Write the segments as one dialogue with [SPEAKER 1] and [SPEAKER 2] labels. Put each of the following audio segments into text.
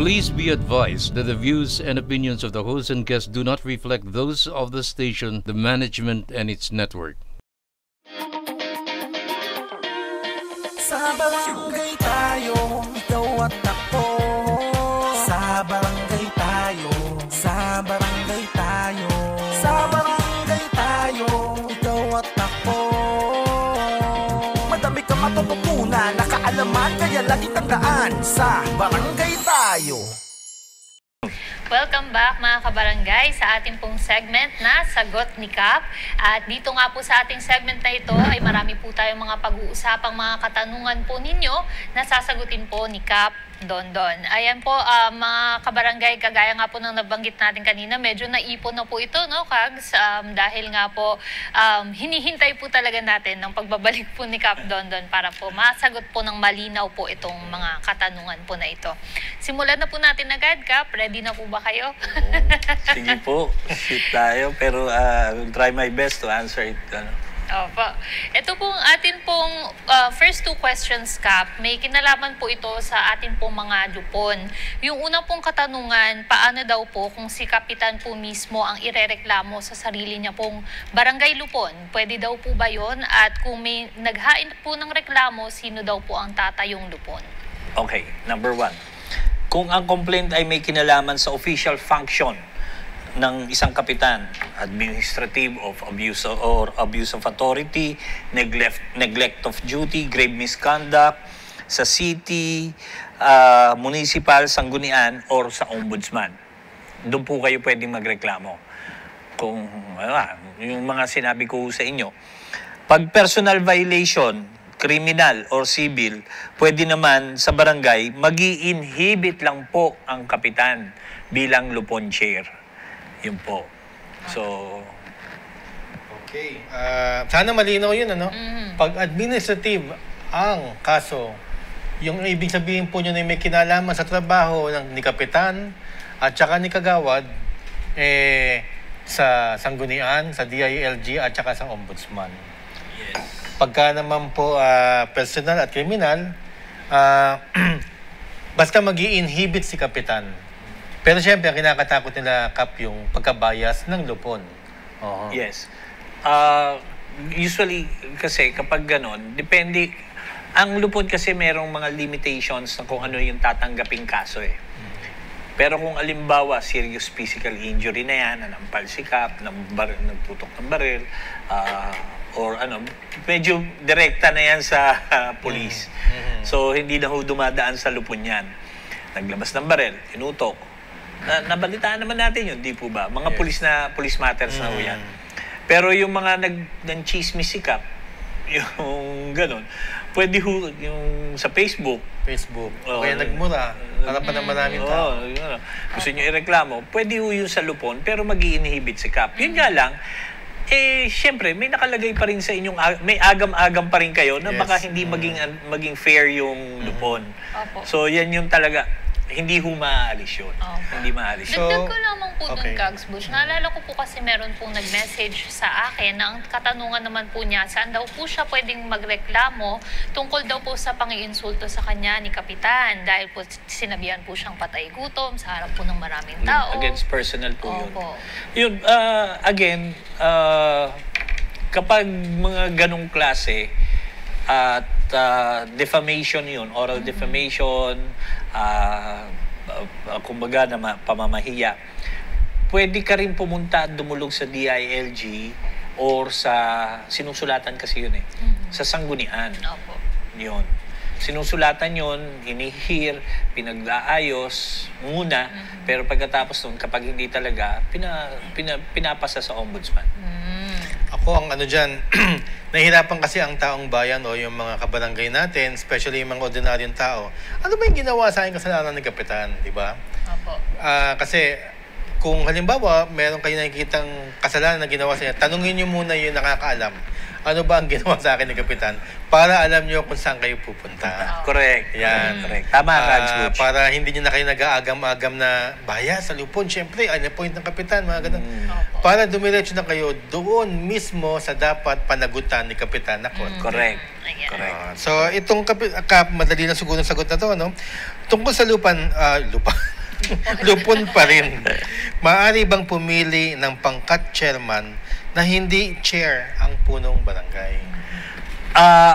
[SPEAKER 1] Please be advised that the views and opinions of the host and guests do not reflect those of the station, the management, and its network.
[SPEAKER 2] Sa barangay tayo, ikaw at ako. Sa barangay tayo, sa barangay tayo. Sa barangay tayo, ikaw at ako. Madami kang matututunan, nakaalaman, kaya lagi tandaan. Sa barangay tayo.
[SPEAKER 3] Welcome back mga kabarangay sa ating pong segment na Sagot ni Kap. At dito nga po sa ating segment na ito ay marami po tayong mga pag-uusapang mga katanungan po ninyo na sasagutin po ni Kap Dondon. Ayan po mga kabarangay, kagaya nga po ng nabanggit natin kanina, medyo naipon na po ito, no, Kags? Dahil nga po hinihintay po talaga natin ng pagbabalik po ni Kap Dondon para po masagot po ng malinaw po itong mga katanungan po na ito. Simulan na po natin agad, Kap. Ready na po ba kayo?
[SPEAKER 4] Sige po, sit tayo. Pero I'll try my best to answer it.
[SPEAKER 3] Opo. Ito pong atin pong first two questions, Kap. May kinalaman po ito sa atin pong mga lupon. Yung unang pong katanungan, paano daw po kung si Kapitan po mismo ang irereklamo sa sarili niya pong barangay lupon? Pwede daw po ba yun? At kung may naghain po ng reklamo, sino daw po ang tatayong lupon?
[SPEAKER 4] Okay, number one. Kung ang complaint ay may kinalaman sa official function ng isang kapitan, administrative of abuse or abuse of authority, neglect of duty, grave misconduct sa city, municipal, sanggunian, or sa ombudsman, doon po kayo pwedeng magreklamo. Kung yung mga sinabi ko sa inyo, pag personal violation, criminal or civil, pwede naman sa barangay, mag-i-inhibit lang po ang kapitan bilang lupon chair. Yun po. So,
[SPEAKER 5] okay. Sana malinaw yun, ano? Pag administrative ang kaso, yung ibig sabihin po nyo na may kinalaman sa trabaho ni Kapitan at saka ni Kagawad, sa Sanggunian, sa DILG at saka sa Ombudsman.
[SPEAKER 4] yes.
[SPEAKER 5] Pagka naman po personal at kriminal, basta mag-i-inhibit si Kapitan. Pero siyempre, ang kinakatakot nila, Kap, yung pagkabayas ng lupon.
[SPEAKER 4] Yes. Usually, kasi kapag ganon, depende, ang lupon kasi merong mga limitations na kung ano yung tatanggaping kaso eh. Pero kung alimbawa, serious physical injury na yan, nanampal si Kap, nagputok ng baril, or ano, medyo direkta na yan sa police. So, hindi na ho dumadaan sa lupon yan. Naglabas ng baril, inutok. Nabalitaan naman natin yun, di po ba? Mga police matters na ho yan. Pero yung mga nag-chismis si Kap, yung gano'n, pwede ho yung sa Facebook.
[SPEAKER 5] Kaya nagmura. Harapan ng maraming tao.
[SPEAKER 4] Gusto nyo ireklamo, pwede ho yung sa lupon, pero mag-i-inhibit si Kap. Yun nga lang, syempre, may nakalagay pa rin sa inyong, may agam-agam pa rin kayo na baka hindi maging fair yung lupon. So, yan yung talaga, hindi ho maaalis yun. Hindi maaalis yun.
[SPEAKER 3] Dagdag ko lamang po dun, Kags Bush. Naalala ko po kasi meron pong nag-message sa akin na ang katanungan naman po niya, saan daw po siya pwedeng magreklamo tungkol daw po sa pangiinsulto sa kanya ni Kapitan dahil po sinabihan po siyang patay gutom sa harap po ng maraming tao.
[SPEAKER 4] Against personal po yun. Yun, again, kapag mga ganong klase at defamation yun, oral defamation, kumbaga na pamamahiya, pwede ka rin pumunta at dumulog sa DILG or sa sinusulatan kasi yun sa sanggunian. Yun. Sinusulatan yun, hinihir, pinag-aayos muna, pero pagkatapos nun, kapag hindi talaga, pinapasa sa ombudsman.
[SPEAKER 5] Ako ang ano dyan, nahihirapan kasi ang taong bayan o yung mga kabarangay natin, especially yung mga ordinaryong tao. Ano ba yung ginawa sa akin kasalanan ng Kapitan, di ba? Kasi kung halimbawa, meron kayo nakikitang kasalanan na ginawa sa inyo, tanungin nyo muna yung nakakaalam. ano ba ang ginawa sa akin ni Kapitan para alam nyo kung saan kayo pupunta.
[SPEAKER 4] Correct.
[SPEAKER 5] Yan.
[SPEAKER 4] Correct. Tama ka, Butch.
[SPEAKER 5] Para hindi nyo na kayo nag-aagam-agam na baya sa lupon. Siyempre, ay na-point ng Kapitan, mga ganun. Para dumiretso na kayo doon mismo sa dapat panagutan ni Kapitan Nakot.
[SPEAKER 4] Correct.
[SPEAKER 3] Ayan.
[SPEAKER 4] Correct.
[SPEAKER 5] So, itong madali na siguro ang sagot na to, no? Tungkol sa lupon pa rin. Maaari bang pumili ng pangkat chairman na hindi chair ang punong barangay?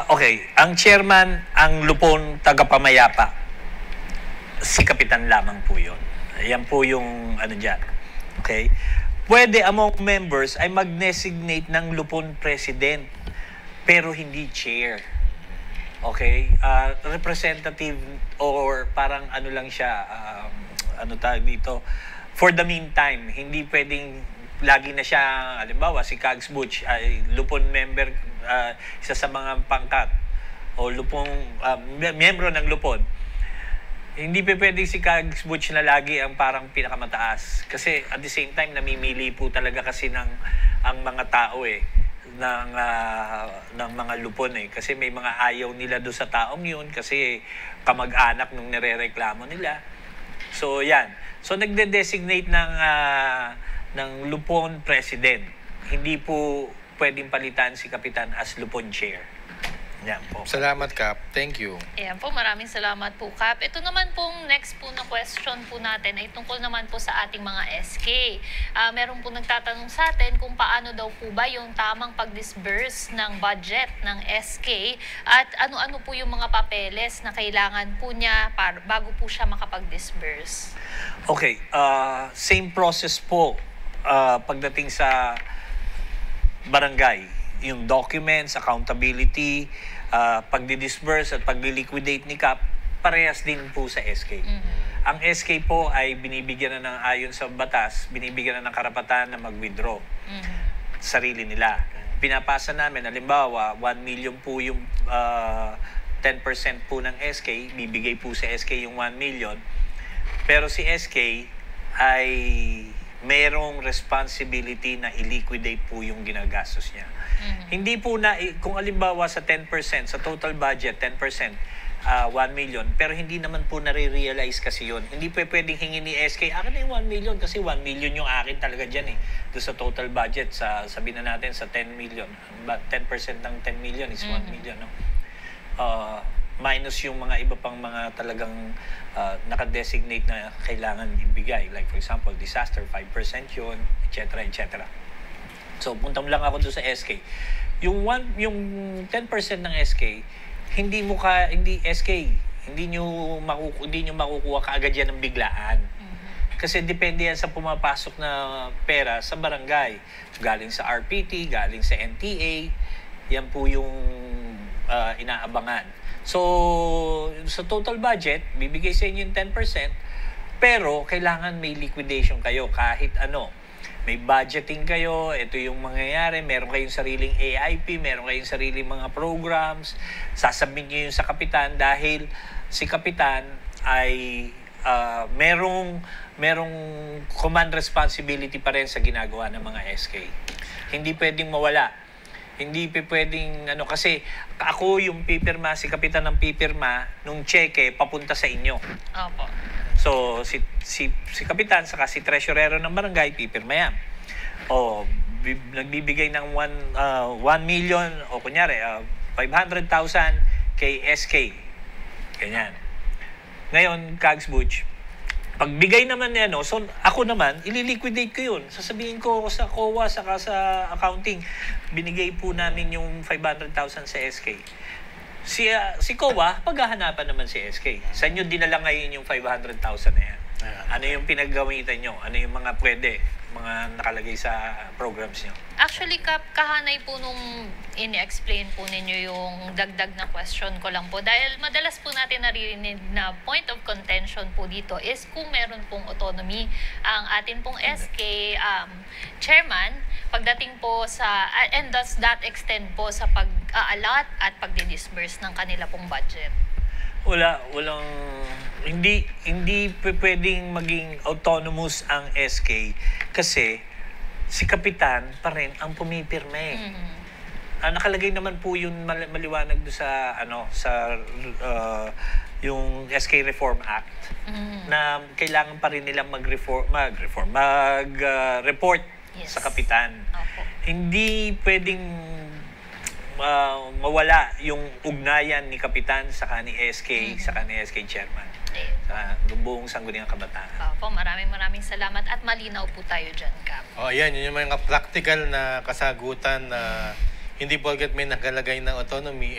[SPEAKER 4] Okay. Ang chairman, ang lupon tagapamayapa. Si Kapitan lamang po yun. Yan po yung ano dyan. Okay? Pwede among members ay mag-designate ng lupon president pero hindi chair. Okay? Representative or parang ano lang siya, ano tawag dito, for the meantime, hindi pwedeng lagi na siya, halimbawa, si Kags Butch ay lupon member, isa sa mga pangkat o lupong, miyembro ng lupon. Hindi pwedeng si Kags Butch na lagi ang parang pinakamataas. Kasi at the same time, namimili po talaga kasi ang mga tao ng mga lupon kasi may mga ayaw nila doon sa taong yun kasi kamag-anak nung nirereklamo nila. So yan. So nagde-designate ng lupon president. Hindi po pwedeng palitan si Kapitan as lupon chair. Yan po.
[SPEAKER 5] Salamat, Kap. Thank you.
[SPEAKER 3] Ayan po, maraming salamat po, Kap. Ito naman pong next po na question po natin ay tungkol naman po sa ating mga SK. Meron po nagtatanong sa atin kung paano daw po ba yung tamang pag-disburse ng budget ng SK at ano-ano po yung mga papeles na kailangan po niya bago po siya makapag-disburse.
[SPEAKER 4] Okay. Same process po pagdating sa barangay. Yung documents, accountability, pagdi-disburse at pagdi-liquidate ni CAP, parehas din po sa SK. Ang SK po ay binibigyan na ng ayon sa batas, binibigyan na ng karapatan na mag-withdraw sarili nila. Pinapasa namin, halimbawa, 1 million po yung 10% po ng SK, bibigay po sa SK yung 1 million. Pero si SK ay merong responsibility na i-liquidate po yung ginagastos niya. Hindi po na, kung alimbawa sa 10%, sa total budget, 10%, 1 million, pero hindi naman po nare-realize kasi yun. Hindi po pwedeng hingin ni SK, akin na yung 1 million kasi 1 million yung akin talaga dyan doon sa total budget, sabihin na natin sa 10 million. But 10% ng 10 million is 1 million, no? Minus yung mga iba pang mga talagang naka-designate na kailangan ibigay. Like for example, disaster, 5% yun, etc. etc. So, punta mo lang ako doon sa SK. Yung 10% ng SK, hindi nyo makukuha kaagad yan ng biglaan. Kasi depende yan sa pumapasok na pera sa barangay. Galing sa RPT, galing sa NTA, yan po yung inaabangan. So, sa total budget, bibigay sa inyo yung 10%, pero kailangan may liquidation kayo kahit ano. May budgeting kayo, ito yung mangyayari, meron kayong sariling AIP, meron kayong sariling mga programs, sasabihin nyo yun sa kapitan dahil si kapitan ay merong command responsibility pa rin sa ginagawa ng mga SK. Hindi pwedeng mawala. Hindi pwedeng kasi ako yung pipirma, si kapitan ng pipirma nung cheque papunta sa inyo.
[SPEAKER 3] Opo.
[SPEAKER 4] So si kapitan saka si treasurero ng barangay pipirma yan. Nagbibigay ng 1 million o kunyari 500,000 kay SK. Ganyan. Ngayon, Kags Butch, pagbigay naman niya, so ako naman, ililiquidate ko yun. Sasabihin ko sa COA, saka sa accounting, binigay po namin yung 500,000 sa SK. Si COA, paghahanapan naman si SK. Sa inyo dinala ngayon yung 500,000 na yan. Ano yung pinaggamitan nyo? Ano yung mga pwede? Mga nakalagay sa programs nyo?
[SPEAKER 3] Actually, kahanay po nung ini-explain po ninyo yung dagdag na question ko lang po. Dahil madalas po natin naririnig na point of contention po dito is kung meron pong autonomy ang atin pong SK chairman pagdating po sa, and does that extend po sa pag-aalat at pagdi-disburse ng kanila pong budget? Hindi pwedeng maging autonomous ang SK kasi si kapitan pa rin ang pumipirme.
[SPEAKER 4] nakalagay naman po yung maliwanag do sa yung SK Reform Act na kailangan pa rin nilang mag-report sa kapitan. Hindi pwedeng mawala yung ugnayan ni kapitan sa ni SK sa ni SK chairman sa buong Sangguniang Kabataan.
[SPEAKER 3] Opo, maraming salamat at malinaw po tayo dyan, Kap.
[SPEAKER 5] Ayan, yun yung mga practical na kasagutan na hindi porket may nakalagay ng autonomy,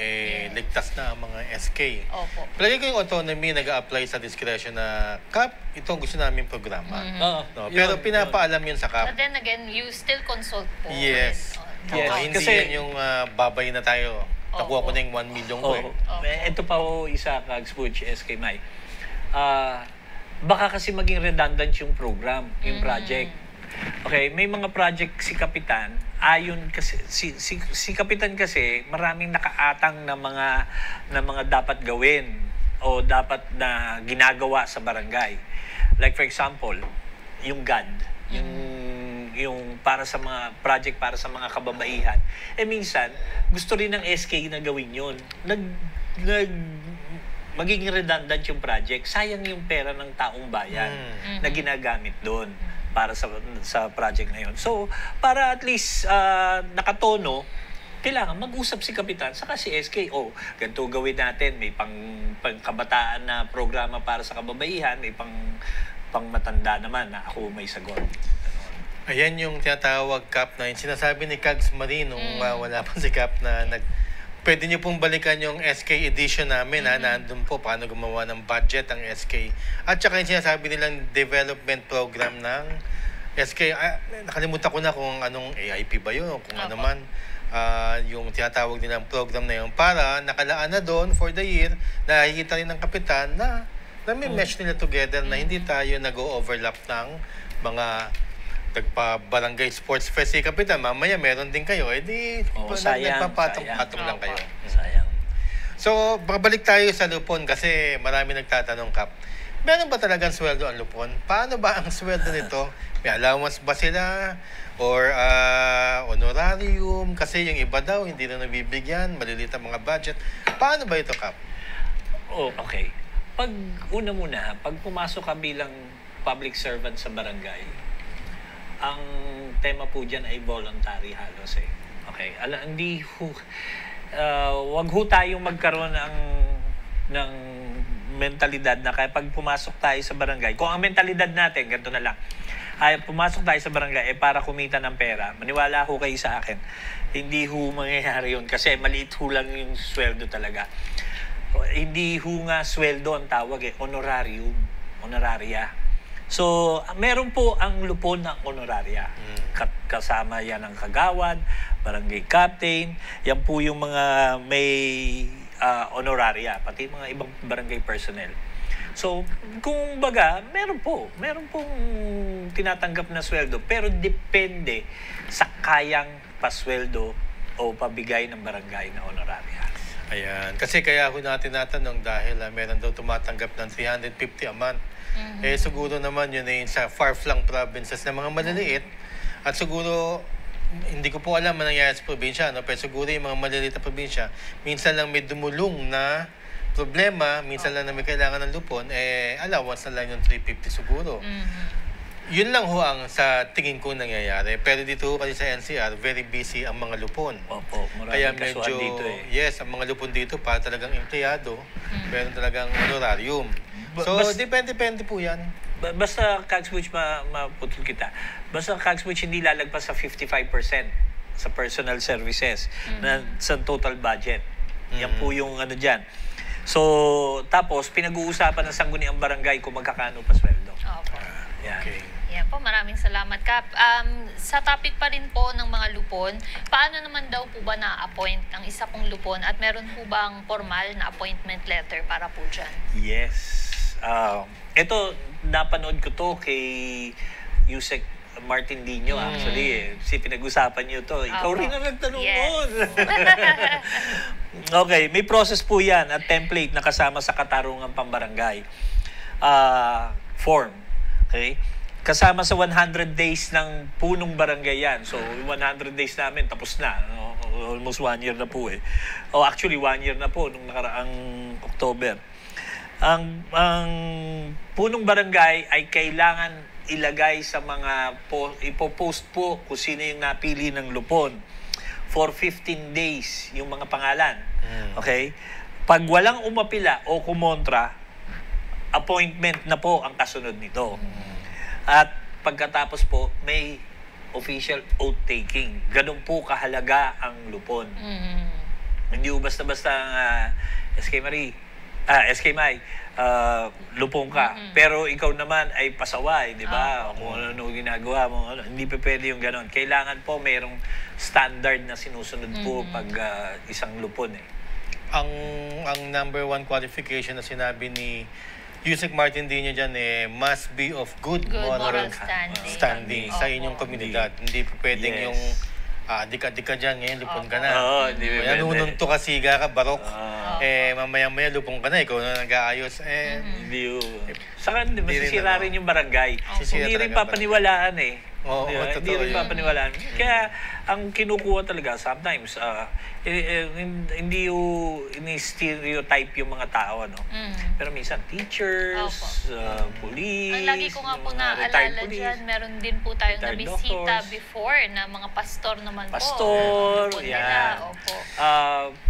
[SPEAKER 5] ligtas na ang mga SK.
[SPEAKER 3] Opo.
[SPEAKER 5] Palagi ko yung autonomy nag-a-apply sa discretion na, Kap, ito ang gusto namin programa. No, pero pinapaalam yun sa Kap.
[SPEAKER 3] But then again, you still consult po.
[SPEAKER 5] Yes. Hindi
[SPEAKER 4] Kasi
[SPEAKER 5] yan yung babay na tayo. Nakuha ko na yung 1 million ko
[SPEAKER 4] Ito pa po isa, Kagsbutch, SK Mai. Baka kasi maging redundant yung program, yung project. Okay, may mga project si Kapitan, ayon kasi si Kapitan kasi maraming nakaatang na mga dapat gawin o dapat na ginagawa sa barangay. Like for example, yung GAD, yung para sa mga project para sa mga kababaihan. Minsan gusto rin ng SK na gawin 'yon. Magiging redundant yung project. Sayang yung pera ng taong bayan na ginagamit doon para sa project na yun. So, para at least nakatono, kailangan mag-usap si Kapitan saka si SK. Ganito gawin natin. May pangkabataan na programa para sa kababaihan. May pangmatanda naman na ako may sagot.
[SPEAKER 5] Ayan yung tinatawag Kap na yung sinasabi ni Kags Marie nung wala pa si Kap na pwede nyo pong balikan yung SK edition namin nandun po paano gumawa ng budget ang SK. At saka yung sinasabi nilang development program ng SK. Nakalimutan ko na kung anong AIP ba yun o kung ano man. Yung tinatawag nilang program na yun para nakalaan na doon for the year na nakikita rin ng kapitan na may mesh nila together na hindi tayo nag-overlap ng mga nagpa-barangay sports fest si Kapitan, mamaya meron din kayo, nagpapatong lang kayo.
[SPEAKER 4] Sayang.
[SPEAKER 5] So, babalik tayo sa Lupon kasi marami nagtatanong, Kap. Meron ba talagang sweldo ang Lupon? Paano ba ang sweldo nito? May allowance ba sila? Or honorarium? Kasi yung iba daw, hindi na nabibigyan, maliliit ang mga budget. Paano ba ito, Kap?
[SPEAKER 4] Okay. Pag pumasok ka bilang public servant sa barangay, ang tema po dyan ay voluntary halos Okay. Wag ho tayong magkaroon ng mentalidad na kaya pag pumasok tayo sa barangay, kung ang mentalidad natin, ganito na lang, ay pumasok tayo sa barangay para kumita ng pera, maniwala ho kayo sa akin, hindi ho mangyayari yun kasi maliit ho lang yung sweldo talaga. Hindi ho nga sweldo ang tawag honoraria. So, meron po ang Lupon ng honoraria. Kasama yan ang kagawad, barangay captain, yan po yung mga may honoraria, pati mga ibang barangay personnel. So, kung baga, meron pong tinatanggap na sweldo, pero depende sa kayang pasweldo o pabigay ng barangay na honoraria.
[SPEAKER 5] Ayan. Kasi kaya ako natin natanong dahil meron daw tumatanggap ng 350 a month. Siguro naman yun sa far-flung provinces na mga maliliit. At siguro, hindi ko po alam nangyayari sa probinsya, pero siguro yung mga maliliit na probinsya, minsan lang may dumulong na problema, minsan lang na may kailangan ng Lupon, allowance na lang yung 350 siguro. Yun lang ho ang sa tingin ko nangyayari. Pero dito kasi sa NCR, very busy ang mga Lupon.
[SPEAKER 4] Opo,
[SPEAKER 5] kaya medyo, dito yes, ang mga Lupon dito para talagang empleyado, pero talagang honorarium. So, depende po yan.
[SPEAKER 4] Basta, Kagsbutch, maputol kita. Basta, Kagsbutch, hindi lalagpas sa 55% sa personal services na sa total budget. Yan po yung dyan. So, tapos, pinag-uusapan ng sangguniang barangay kung magkakano pa sweldo.
[SPEAKER 3] Opo.
[SPEAKER 4] Yan.
[SPEAKER 5] Okay.
[SPEAKER 3] Yan po, maraming salamat, Kap. Sa topic pa rin po ng mga Lupon, paano naman daw po ba na-appoint ang isa pong Lupon at meron po bang formal na appointment letter para po dyan?
[SPEAKER 4] Yes. Ito, napanood ko to kay Yusek Martin Dino actually. Pinag-usapan niyo to. Ikaw rin ang nagtanong noon. Okay, may process po yan at template na kasama sa katarungan pambarangay. Form. Okay? Kasama sa 100 days ng punong barangay yan. So, 100 days namin, tapos na. almost 1 year na po eh. Actually 1 year na po nung nakaraang October. Ang punong barangay ay kailangan ilagay sa mga ipopost po kung sino yung napili ng lupon for 15 days yung mga pangalan. Okay? Pag walang umapila o kumontra, appointment na po ang kasunod nito. At pagkatapos po, may official oath taking. Ganun po kahalaga ang lupon. Hindi po basta-basta SK Mai, lupong ka. Pero ikaw naman ay pasaway, di ba? Kung ano ginagawa mo, hindi pa pwede yung ganon. Kailangan po mayroong standard na sinusunod po pag isang lupon eh.
[SPEAKER 5] Ang number 1 qualification na sinabi ni Yusek Martin Dino dyan must be of good moral standing sa inyong komunidad. Hindi pa pwedeng yung dika-dika dyan, ngayon lupon ka na.
[SPEAKER 4] Hindi pa pwede.
[SPEAKER 5] Nanununto ka, siga ka, barok. Mamaya-maya lupon ka na, ikaw na nag-aayos.
[SPEAKER 4] Hindi yun. Saka masisira rin yung barangay. Hindi rin papaniwalaan eh. Hindi rin papaniwalaan. Kaya ang kinukuha talaga sometimes, hindi ini-stereotype yung mga tao. Pero minsan teachers, police,
[SPEAKER 3] ang lagi ko nga po naalala dyan, meron din po tayong nabisita before na mga pastor naman
[SPEAKER 4] pastor,
[SPEAKER 3] po.
[SPEAKER 4] yan.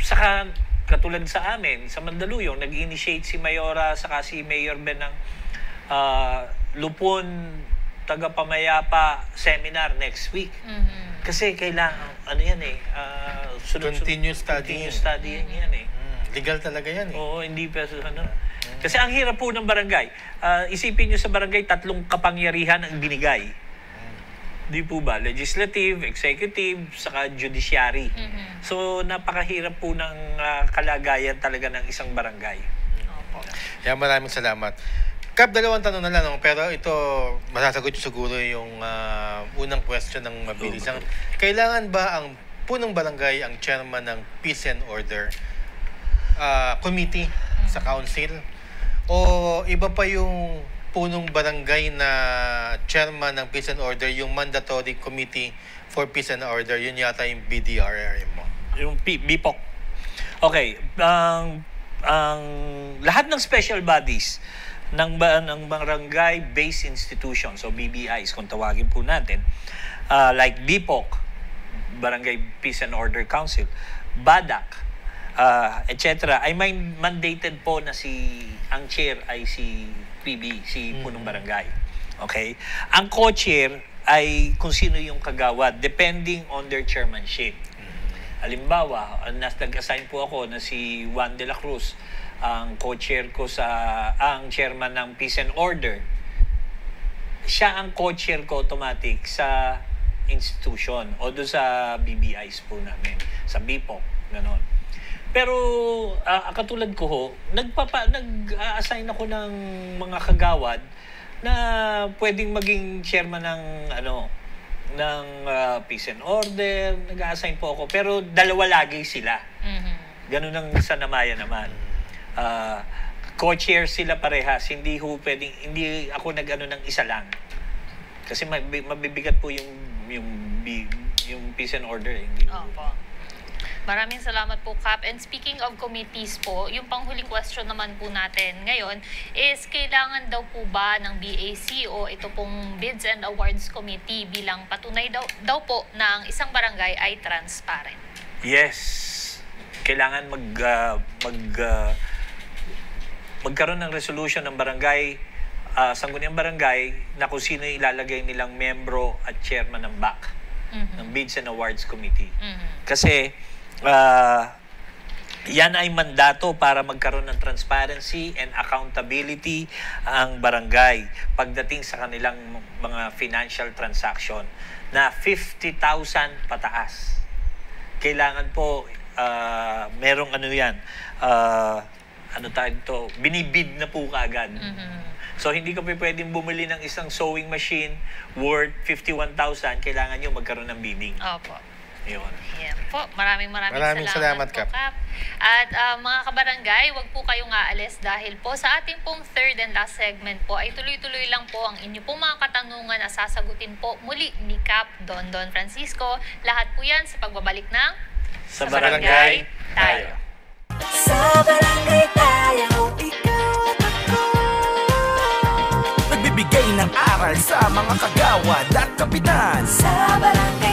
[SPEAKER 4] Saka katulad sa amin, sa Mandaluyong, nag-initiate si Mayora saka si Mayor Ben ng Lupon Tagapamayapa seminar next week. Kasi kailangan,
[SPEAKER 5] continuous studying
[SPEAKER 4] yan eh.
[SPEAKER 5] Legal talaga yan eh.
[SPEAKER 4] Oo, hindi pa Kasi ang hirap po ng barangay. Isipin nyo sa barangay, 3 kapangyarihan ang binigay. Di po ba? Legislative, executive, saka judiciary. So, napakahirap po ng kalagayan talaga ng isang barangay.
[SPEAKER 5] Kaya maraming salamat. Kap, 2 tanong na lang, pero ito, masasagot nyo siguro yung unang question ng mabilis. Kailangan ba ang punong barangay ang chairman ng Peace and Order Committee sa council? O iba pa yung punong barangay na chairman ng Peace and Order, yung Mandatory Committee for Peace and Order, yun yata yung BDRRM mo?
[SPEAKER 4] Yung BPOC. Okay. Ang lahat ng special bodies ng barangay-based institutions, so BBIs, kung tawagin po natin, like BPOC, Barangay Peace and Order Council, BADAC, etc., ay may mandated po na ang chair ay si PB, si punong barangay. Okay? Ang co-chair ay kung sino yung kagawad, depending on their chairmanship. Halimbawa, nag-assign po ako na si Juan de la Cruz, ang co-chair ko ang chairman ng Peace and Order. Siya ang co-chair ko automatic sa institution o doon sa BBIs po namin, sa BPOC, ganon. Pero katulad ko ho, nag-assign ako ng mga kagawad na pwedeng maging chairman ng Peace and Order, nag-assign po ako, pero 2 lagi sila. Ganun ang sa Namaya naman. Co-chair sila parehas, hindi ako ng isa lang. Kasi mabibigat po yung Peace and Order.
[SPEAKER 3] Opo. Maraming salamat po, Kap. And speaking of committees po, yung panghuling question naman po natin ngayon is kailangan daw po ba ng BAC o ito pong Bids and Awards Committee bilang patunay daw po na ang isang barangay ay transparent?
[SPEAKER 4] Yes. Kailangan magkaroon ng resolution ng barangay, sangguniang barangay, na kung sino ilalagay nilang membro at chairman ng BAC, ng Bids and Awards Committee. Kasi yan ay mandato para magkaroon ng transparency and accountability ang barangay pagdating sa kanilang mga financial transaction na 50,000 pataas. Kailangan po merong binibid na po kaagad. So hindi ka pwedeng bumili ng isang sewing machine worth 51,000, kailangan nyo magkaroon ng bidding.
[SPEAKER 3] Opo.
[SPEAKER 4] Yun.
[SPEAKER 3] Yan po. Maraming
[SPEAKER 5] salamat,
[SPEAKER 3] po, Kap. At mga kabarangay, wag po kayong aalis dahil po sa ating pong third and last segment po ay tuloy-tuloy lang po ang inyo pong mga katanungan na sasagutin po muli ni Kap Dondon Francisco. Lahat po yan sa pagbabalik ng
[SPEAKER 4] Sa barangay tayo.
[SPEAKER 6] Sa barangay tayo, ikaw at ako.
[SPEAKER 2] Nagbibigay ng aral sa mga kagawad at kapitan.
[SPEAKER 6] Sa barangay